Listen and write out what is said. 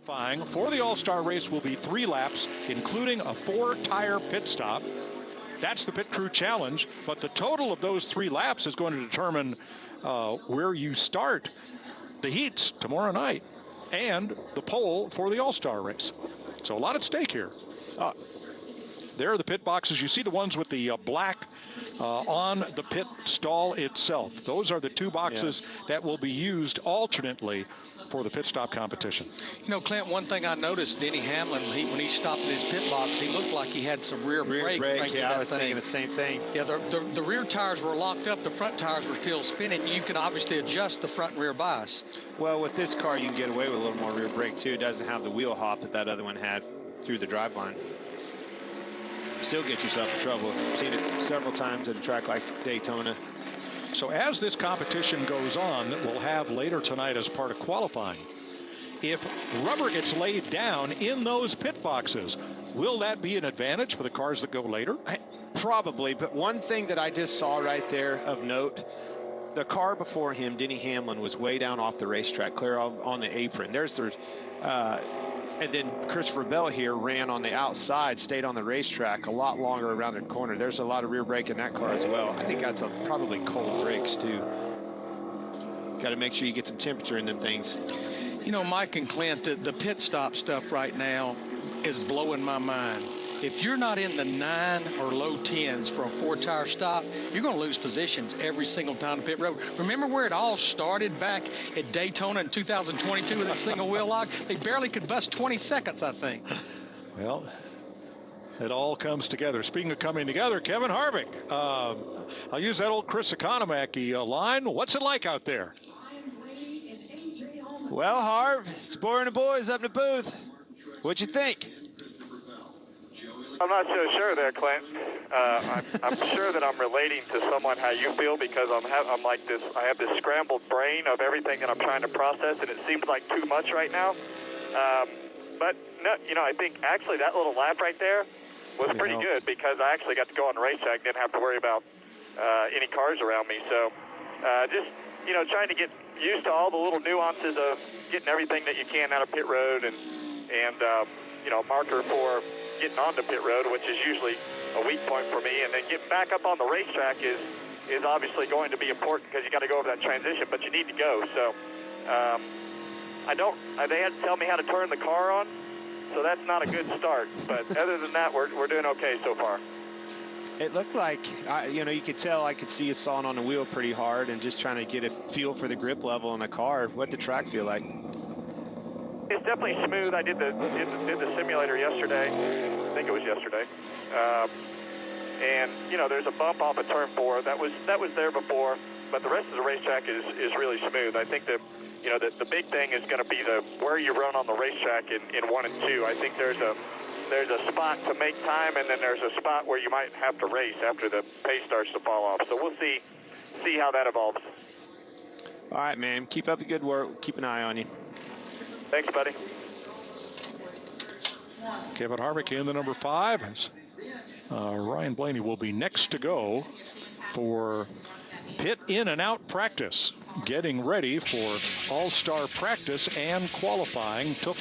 Qualifying for the All-Star race will be 3 laps, including a 4-tire pit stop. That's the pit crew challenge, but the total of those 3 laps is going to determine where you start the heats tomorrow night and the pole for the All-Star race. So a lot at stake here. There are the pit boxes. You see the ones with the black on the pit stall itself. Those are the 2 boxes that will be used alternately for the pit stop competition. You know, Clint, one thing I noticed, Denny Hamlin, when he stopped in his pit box, he looked like he had some rear brake. Yeah, I was thinking the same thing. Yeah, the rear tires were locked up. The front tires were still spinning. You can obviously adjust the front and rear bias. Well, with this car, you can get away with a little more rear brake, too. It doesn't have the wheel hop that other one had through the driveline. Still get yourself in trouble. I've seen it several times at a track like Daytona. So as this competition goes on, that we'll have later tonight as part of qualifying, if rubber gets laid down in those pit boxes, will that be an advantage for the cars that go later? Probably, but one thing that I just saw right there of note, the car before him, Denny Hamlin, was way down off the racetrack, clear on the apron. And then Christopher Bell here ran on the outside, stayed on the racetrack a lot longer around the corner. There's a lot of rear brake in that car as well. I think that's probably cold brakes too. Got to make sure you get some temperature in them things. You know, Mike and Clint, the pit stop stuff right now is blowing my mind. If you're not in the 9 or low 10s for a 4-tire stop, you're going to lose positions every single time to pit road. Remember where it all started back at Daytona in 2022 with a single wheel lock? They barely could bust 20 seconds, I think. Well, it all comes together. Speaking of coming together, Kevin Harvick. I'll use that old Chris Economaki line. What's it like out there? Well, Harv, it's Boy and the boys up in the booth. What'd you think? I'm not so sure there, Clint. I'm sure that I'm relating to someone how you feel, because I'm like this. I have this scrambled brain of everything that I'm trying to process, and it seems like too much right now. But no, you know, I think actually that little lap right there was pretty good, because I actually got to go on the racetrack, didn't have to worry about any cars around me. So just, you know, trying to get used to all the little nuances of getting everything that you can out of pit road, and you know, marker for getting onto pit road, which is usually a weak point for me, and then getting back up on the racetrack is obviously going to be important, because you got to go over that transition, but you need to go. So they had to tell me how to turn the car on, so that's not a good start. But other than that, we're doing okay so far. It looked like, you know, you could tell, I could see you sawing on the wheel pretty hard and just trying to get a feel for the grip level in the car. What did the track feel like? It's definitely smooth. I did the simulator yesterday. I think it was yesterday. And you know, there's a bump off of turn 4 that was there before, but the rest of the racetrack is really smooth. I think that, you know, the big thing is going to be where you run on the racetrack in 1 and 2. I think there's a spot to make time, and then there's a spot where you might have to race after the pace starts to fall off. So we'll see how that evolves. All right, man. Keep up the good work. Keep an eye on you. Thanks, buddy. Kevin Harvick in the number 5. Ryan Blaney will be next to go for pit in and out practice, getting ready for all-star practice and qualifying. Took